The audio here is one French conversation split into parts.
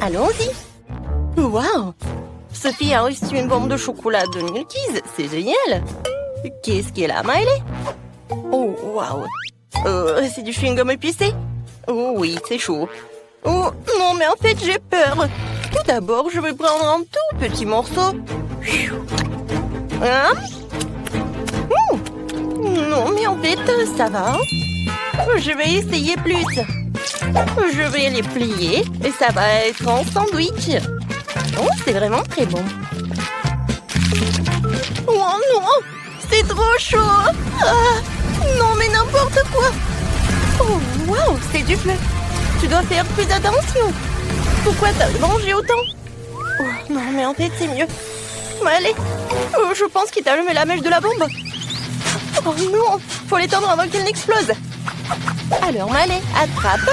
allons-y. Waouh! Sophie a reçu une bombe de chocolat de Milky's. C'est génial! Qu'est-ce qu'elle a, Miley? Oh, waouh! C'est du chewing-gum épicé? Oh oui, c'est chaud. Oh, non, mais en fait, j'ai peur. Tout d'abord, je vais prendre un tout petit morceau. Hein? Non, mais en fait, ça va. Je vais essayer plus. Je vais les plier et ça va être un sandwich. Oh, c'est vraiment très bon. Oh non, c'est trop chaud. Ah, non, mais n'importe quoi. Oh, waouh, c'est du feu. Tu dois faire plus attention. Pourquoi t'as mangé autant? Oh, non, mais en fait, c'est mieux. Mais allez, je pense qu'il t'a allumé la mèche de la bombe. Oh non, faut l'étendre avant qu'elle n'explose. Alors, Malé, attrape.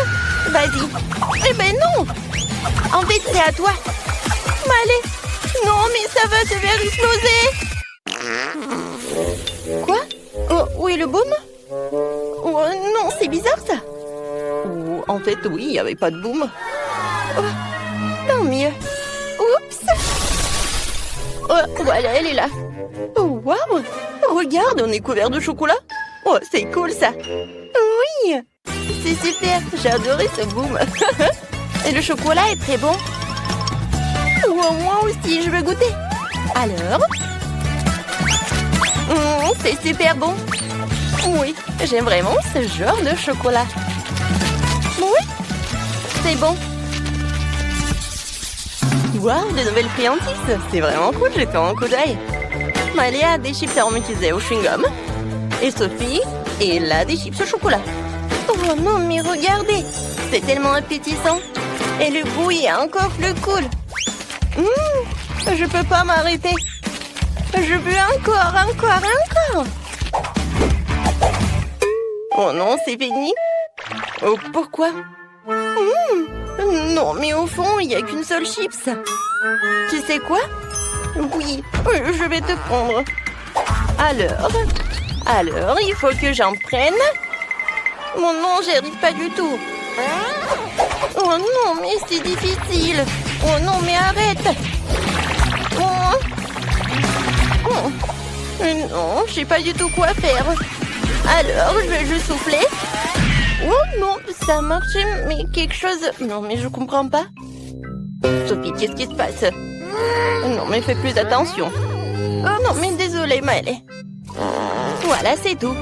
Vas-y. Eh ben non. En fait, c'est à toi. Malé. Non, mais ça va te faire exploser. Quoi? Oh, où est le baume? Oh non, c'est bizarre ça. Oh, en fait, oui, il n'y avait pas de boum. Oh, tant mieux. Oups. Oh, voilà, elle est là. Oh, waouh. Regarde, on est couvert de chocolat. Oh, c'est cool ça. Oui, c'est super. J'ai adoré ce boom. Et le chocolat est très bon. Oh, moi aussi, je veux goûter. Alors? C'est super bon. Oui, j'aime vraiment ce genre de chocolat. Oui, c'est bon. Waouh, de nouvelles friandises. C'est vraiment cool, j'ai fait un coup d'œil. Miley a des chips aromatisés au chewing-gum. Et Sophie, elle a des chips au chocolat. Oh non, mais regardez. C'est tellement appétissant. Et le goût est encore plus cool. Je peux pas m'arrêter. Je veux encore. Oh non, c'est fini. Oh, pourquoi? Non, mais au fond, il n'y a qu'une seule chips. Tu sais quoi? Oui, je vais te prendre. Alors, il faut que j'en prenne. Oh non, j'y arrive pas du tout. Oh non, mais c'est difficile. Oh non, mais arrête. Oh. Non, je sais pas du tout quoi faire. Alors, je vais juste souffler. Oh non, ça a marché, mais quelque chose... Non, mais je comprends pas. Sophie, qu'est-ce qui se passe? Non, mais fais plus attention. Oh non, mais désolée, Miley. Voilà, c'est tout.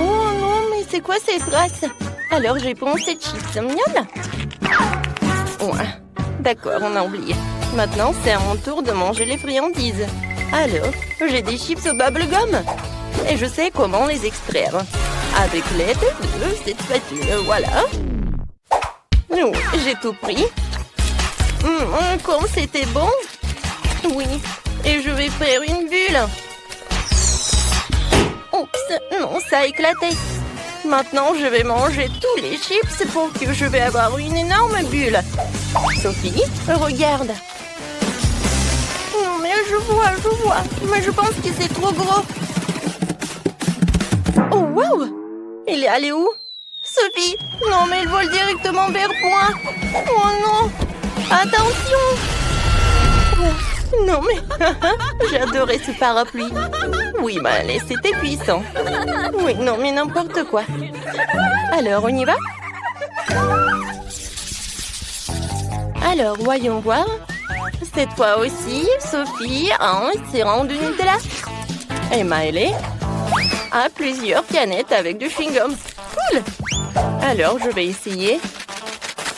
Oh non, mais c'est quoi ces traces? Alors, je vais prendre ces chips. Miam. Ouais. D'accord, on a oublié. Maintenant, c'est à mon tour de manger les friandises. Alors, j'ai des chips au bubblegum. Et je sais comment les extraire. Avec l'aide de cette spatule, voilà. Oh, j'ai tout pris. Comme c'était bon. Oui, et je vais faire une bulle. Oups, non, ça a éclaté. Maintenant, je vais manger tous les chips pour que je vais avoir une énorme bulle. Sophie, regarde. Non, mais je vois. Mais je pense que c'est trop gros. Oh, wow! Il est allé où? Sophie! Non, mais il vole directement vers moi. Oh non! Attention! Oh, non, mais... J'ai adoré ce parapluie. Oui, bah, allez, c'était puissant. Oui, non, mais n'importe quoi. Alors, on y va? Alors, voyons voir. Cette fois aussi, Sophie a un sirop de Nutella. Et Miley a plusieurs canettes avec du chewing-gum. Cool! Alors, je vais essayer.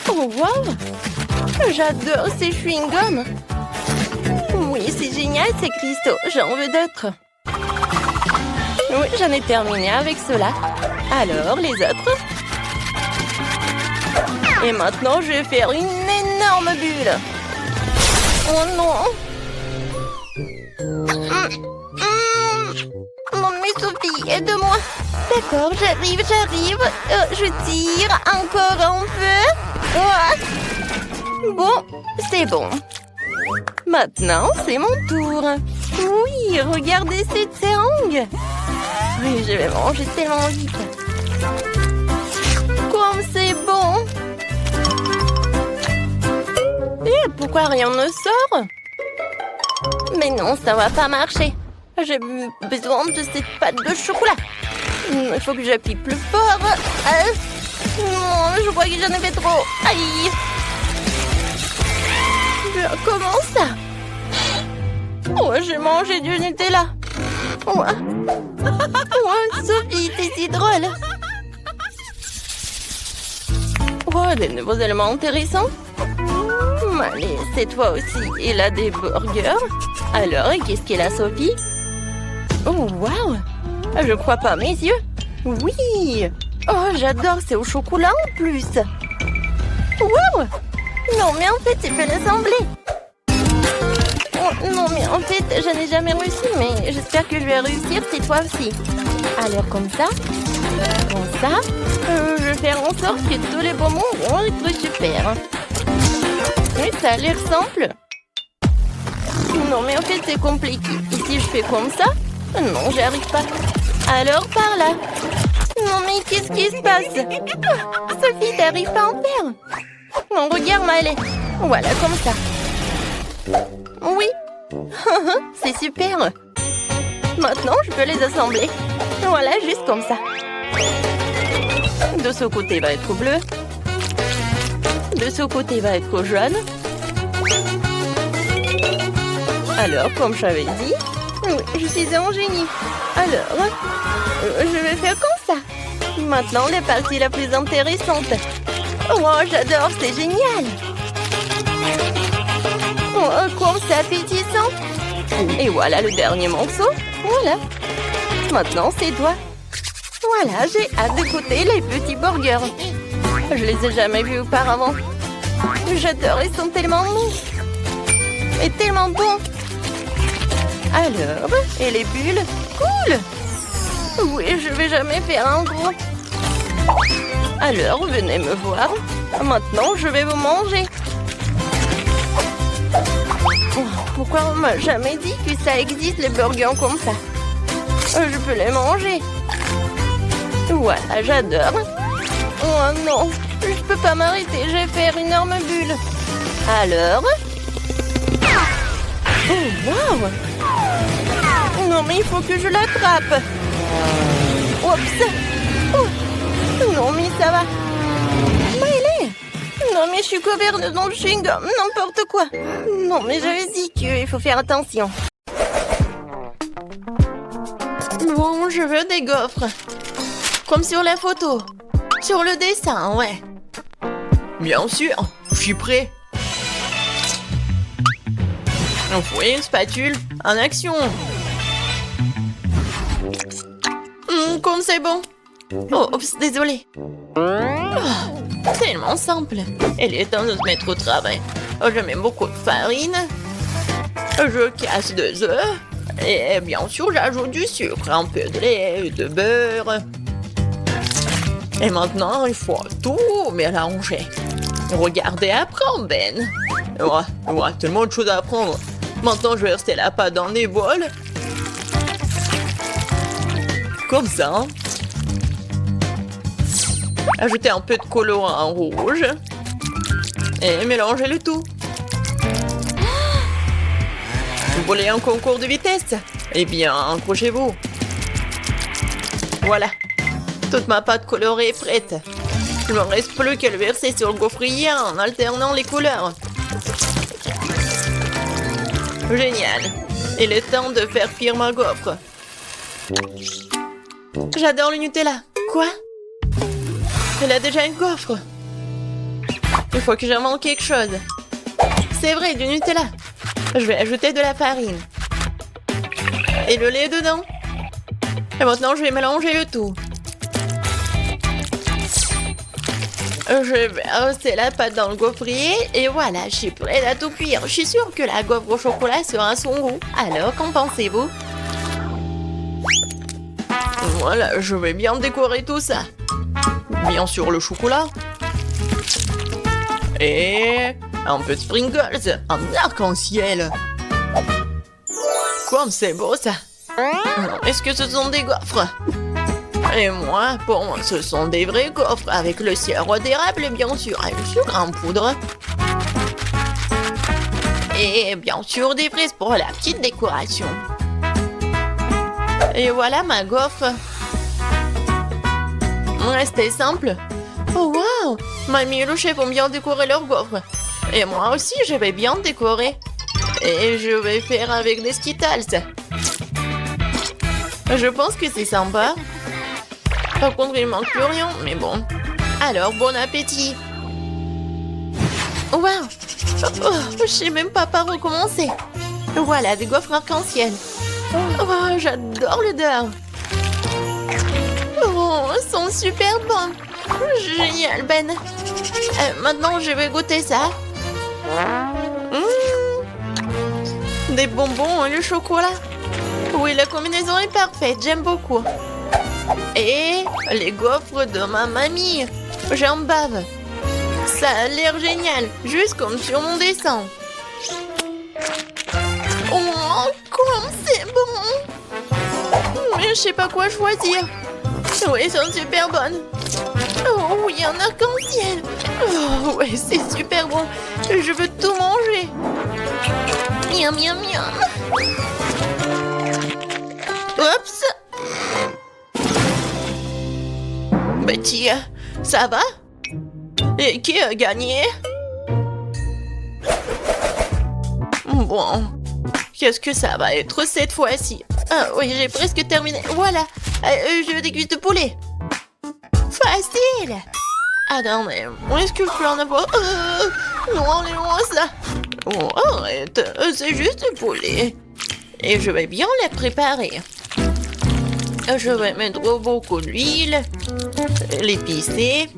Oh, wow! J'adore ces chewing-gums. Oui, c'est génial ces cristaux. J'en veux d'autres. Oui, j'en ai terminé avec cela. Alors, les autres? Et maintenant, je vais faire une énorme bulle. Oh non! Non, mais Sophie, aide-moi. D'accord, j'arrive. Je tire encore un peu. Bon, c'est bon. Maintenant, c'est mon tour. Oui, regardez cette seringue. Oui, je vais manger tellement vite. Comme c'est bon. pourquoi rien ne sort? Mais non, ça va pas marcher. J'ai besoin de cette pâte de chocolat. Il faut que j'appuie plus fort. Non, je crois que j'en ai fait trop. Aïe! Comment ça? Oh, j'ai mangé du Nutella. Ouais. Oh, Sophie, t'es si drôle. Oh, des nouveaux éléments intéressants. Allez, c'est toi aussi. Il a des burgers. Alors, qu'est-ce qu'elle a, Sophie? Oh, waouh! Je crois pas à mes yeux. Oui! Oh, j'adore, c'est au chocolat en plus. Waouh! Non, mais en fait, tu peux l'assembler. Oh, non, mais en fait, je n'ai jamais réussi, mais j'espère que je vais réussir cette fois aussi. Alors, comme ça, je vais faire en sorte que tous les bonbons vont être super. Oui, ça a l'air simple. Non, mais en fait, c'est compliqué. Et si je fais comme ça? Non, j'y arrive pas. Alors, par là. Non, mais qu'est-ce qui se passe? Sophie, t'arrives pas à en faire? Non, regarde, Malais. Voilà, comme ça. Oui. C'est super. Maintenant, je peux les assembler. Voilà, juste comme ça. De ce côté va être bleu. De ce côté va être jaune. Alors, comme j'avais dit, oui, je suis un génie. Alors, je vais faire comme ça. Maintenant, la partie la plus intéressante. Oh, j'adore, c'est génial. Oh, comme c'est appétissant. Et voilà le dernier morceau. Voilà. Maintenant, c'est toi. Voilà, j'ai hâte de goûter les petits burgers. Je les ai jamais vus auparavant. J'adore, ils sont tellement mous. Et tellement bons. Alors, et les bulles? Cool! Oui, je vais jamais faire un gros. Alors, venez me voir. Maintenant, je vais vous manger. Oh, pourquoi on m'a jamais dit que ça existe, les burgers comme ça? Je peux les manger. Voilà, j'adore. Oh non, je peux pas m'arrêter, je vais faire une énorme bulle. Alors? Oh, wow! Non, mais il faut que je l'attrape. Oups! Oh. Non, mais ça va. Miley! Non, mais je suis couverte de chewing-gum, n'importe quoi. Non, mais j'avais dit qu'il faut faire attention. Bon, je veux des gaufres. Comme sur la photo. Sur le dessin, ouais. Bien sûr, je suis prêt. Fouet, spatule, en action. Comme c'est bon. Oh, oups, désolé. Oh, tellement simple. Il est temps de se mettre au travail. Je mets beaucoup de farine. Je casse 2 œufs. Et bien sûr, j'ajoute du sucre, un peu de lait, de beurre. Et maintenant, il faut tout mélanger. Regardez, apprends, Ben. Ouais, tellement de choses à apprendre. Maintenant, je vais verser la pâte dans des bols. Comme ça. Ajoutez un peu de colorant rouge. Et mélangez le tout. Vous voulez un concours de vitesse? Eh bien, accrochez-vous. Voilà. Toute ma pâte colorée est prête. Il ne me reste plus qu'à le verser sur le gaufrier en alternant les couleurs. Génial. Il est temps de faire cuire ma gaufre. J'adore le Nutella. Quoi? Elle a déjà une gaufre. Il faut que j'invente quelque chose. C'est vrai, du Nutella. Je vais ajouter de la farine. Et le lait dedans. Et maintenant, je vais mélanger le tout. Je vais verser la pâte dans le gaufrier et voilà, je suis prête à tout cuire. Je suis sûre que la gaufre au chocolat sera son goût. Alors, qu'en pensez-vous? Voilà, je vais bien décorer tout ça. Bien sûr, le chocolat. Et un peu de sprinkles, un arc-en-ciel. Comme c'est beau ça. Est-ce que ce sont des gaufres? Et moi, pour moi, ce sont des vrais gaufres avec le sirop d'érable, bien sûr, et le sucre en poudre. Et bien sûr des fraises pour la petite décoration. Et voilà ma gaufre. C'était simple. Oh wow! Mamie et le chef ont bien décoré leur gaufre. Et moi aussi, je vais bien décorer. Et je vais faire avec des Skittles. Je pense que c'est sympa. Par contre, il manque plus rien, mais bon. Alors, bon appétit. Wow! Oh, je sais même pas par où commencer. Voilà, des gaufres arc-en-ciel. Oh, j'adore l'odeur. Oh, ils sont super bons. Génial, Ben. Maintenant, je vais goûter ça. Des bonbons et le chocolat. Oui, la combinaison est parfaite. J'aime beaucoup. Et les gaufres de ma mamie. J'en bave. Ça a l'air génial. Juste comme sur mon dessin. Oh, comme c'est bon. Mais je sais pas quoi choisir. Oui, elles sont super bonnes. Oh oui, un arc-en-ciel. Oh ouais, c'est super bon. Je veux tout manger. Miam, miam, miam. Oups. Betty, ça va? Et qui a gagné? Bon, qu'est-ce que ça va être cette fois-ci? Ah oui, j'ai presque terminé. Voilà, je déguste de poulet. Facile. Ah non, mais où est-ce que je peux en avoir? Non, enlève-moi ça. Oh, arrête, c'est juste du poulet. Et je vais bien les préparer. Je vais mettre beaucoup d'huile, l'épicer.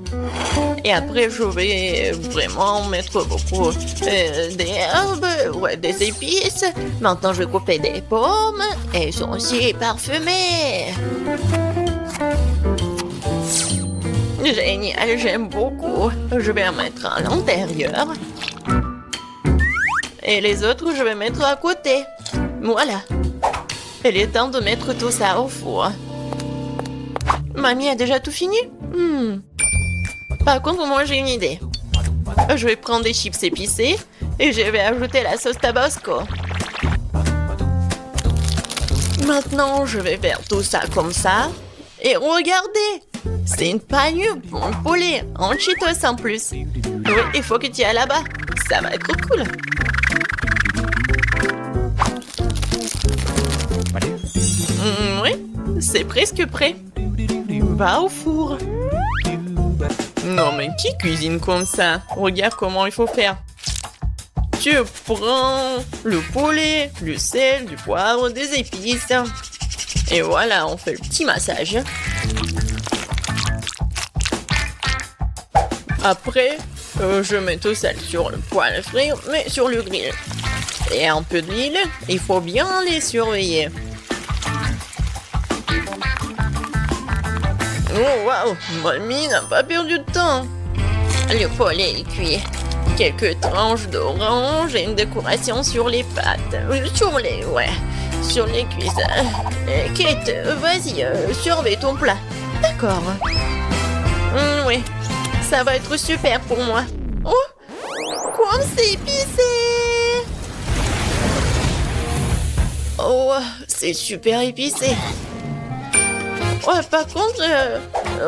Et après, je vais vraiment mettre beaucoup d'herbes, ouais, des épices. Maintenant, je vais couper des pommes. Elles sont aussi parfumées. Génial, j'aime beaucoup. Je vais en mettre à l'intérieur. Et les autres, je vais mettre à côté. Voilà. Il est temps de mettre tout ça au four. Mamie a déjà tout fini? Par contre, moi, j'ai une idée. Je vais prendre des chips épicés et je vais ajouter la sauce Tabasco. Maintenant, je vais faire tout ça comme ça. Et regardez! C'est une panure pour le poulet, en Cheetos en plus. Oui, il faut que tu ailles là-bas. Ça va être cool. Oui, c'est presque prêt. Va au four. Non, mais qui cuisine comme ça? Regarde comment il faut faire. Tu prends le poulet, du sel, du poivre, des épices. Et voilà, on fait le petit massage. Après, je mets tout ça sur le poêle à frire, mais sur le grill. Et un peu d'huile, il faut bien les surveiller. Oh waouh, mamie n'a pas perdu de temps. Le poulet est cuit. Quelques tranches d'orange et une décoration sur les pâtes. Sur les cuisses. Kate, vas-y, surveille ton plat. D'accord. Oui, ça va être super pour moi. Oh, comme c'est épicé. Oh, c'est super épicé. Ouais, par contre,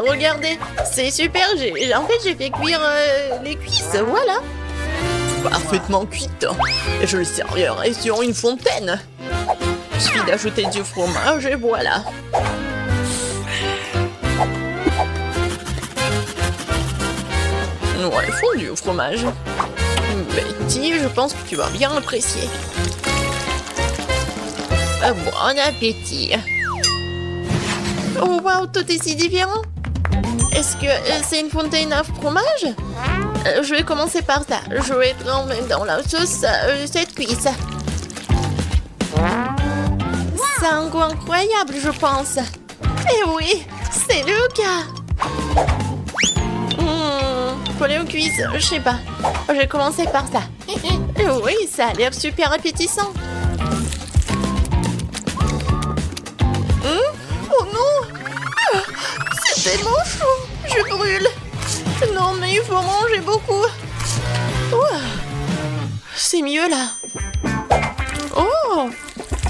regardez, c'est super, en fait, j'ai fait cuire les cuisses, voilà. Parfaitement cuite. Et je le servirai sur une fontaine. Il suffit d'ajouter du fromage et voilà. Ouais, fondu au fromage. Betty, je pense que tu vas bien apprécier. Bon appétit. Oh waouh, tout est si différent. Est-ce que c'est une fontaine à fromage? Je vais commencer par ça. Je vais tremper dans la sauce cette cuisse. C'est un goût incroyable, je pense. Et oui, c'est le cas. Poulet aux cuisses, je sais pas. Je vais commencer par ça. Oui, ça a l'air super appétissant. Oh non! C'est tellement chaud! Je brûle! Non, mais il faut manger beaucoup! C'est mieux là! Oh!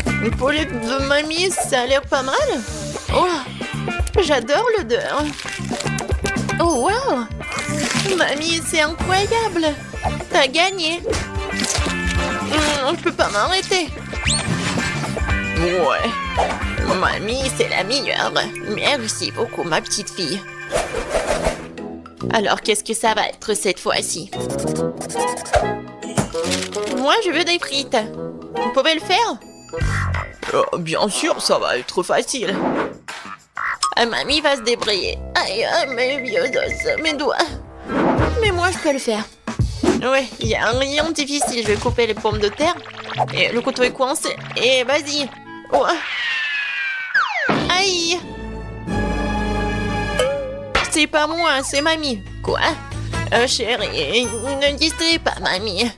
Une poulet de mamie, ça a l'air pas mal. Oh! J'adore l'odeur. Oh, wow! Mamie, c'est incroyable! T'as gagné! Je peux pas m'arrêter. Ouais. Mamie, c'est la meilleure. Merci beaucoup, ma petite fille. Alors, qu'est-ce que ça va être cette fois-ci? Moi, je veux des frites. Vous pouvez le faire? Bien sûr, ça va être facile. Mamie va se débrouiller. Aïe, mes vieux os, mes doigts. Mais moi, je peux le faire. Ouais, il n'y a rien de difficile. Je vais couper les pommes de terre. Et le couteau est coincé. Et vas-y. Oh. Aïe. C'est pas moi, c'est mamie. Quoi? Chérie, ne distrais pas, mamie.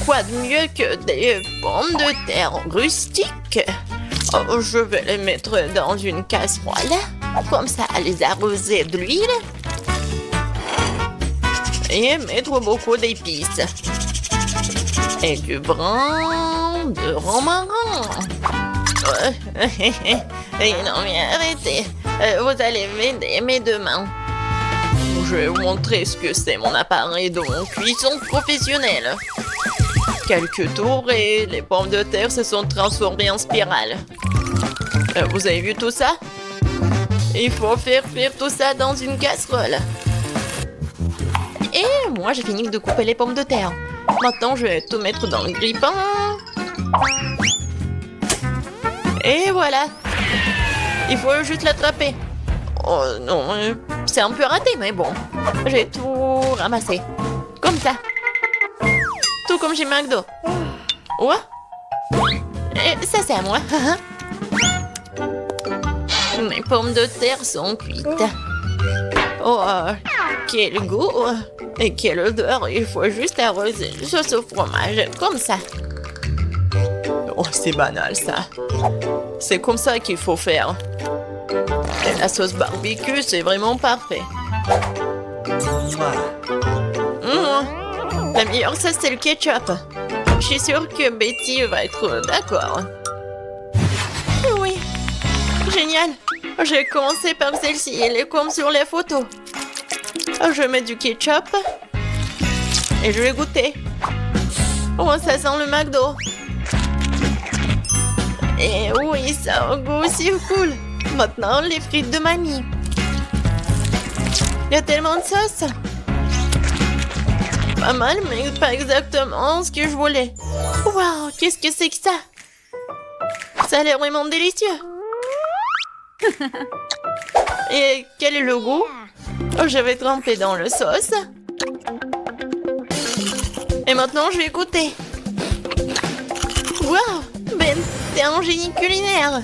Quoi de mieux que des pommes de terre rustiques? Oh, je vais les mettre dans une casserole. Comme ça, les arroser d'huile. Et mettre beaucoup d'épices. Et du brin de romarin. Non mais arrêtez. Vous allez m'aider mes deux mains. Je vais vous montrer ce que c'est mon appareil de cuisson professionnelle. Quelques tours et les pommes de terre se sont transformées en spirale. Vous avez vu tout ça? Il faut faire cuire tout ça dans une casserole. Et moi, j'ai fini de couper les pommes de terre. Maintenant, je vais tout mettre dans le grille-pain. Et voilà. Il faut juste l'attraper. Oh non, c'est un peu raté, mais bon. J'ai tout ramassé. Comme ça. Tout comme chez McDo. Ouais. Et ça, c'est à moi. Mes pommes de terre sont cuites. Oh, quel goût et quelle odeur. Il faut juste arroser sauce au fromage, comme ça. Oh, c'est banal, ça. C'est comme ça qu'il faut faire. Et la sauce barbecue, c'est vraiment parfait. La meilleure sauce, c'est le ketchup. Je suis sûre que Betty va être d'accord. Oui, génial. J'ai commencé par celle-ci, elle est comme sur les photos. Je mets du ketchup et je vais goûter. Oh, ça sent le McDo. Et oui, ça a un goût aussi cool. Maintenant, les frites de mamie. Il y a tellement de sauce. Pas mal, mais pas exactement ce que je voulais. Waouh, qu'est-ce que c'est que ça? Ça a l'air vraiment délicieux. Et quel est le goût? Oh, je vais tremper dans le sauce. Et maintenant, je vais goûter. Waouh, Ben, t'es un génie culinaire.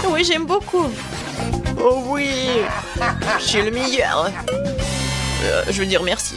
Oui, j'aime beaucoup. Oh oui, je suis le meilleur. Je veux dire merci.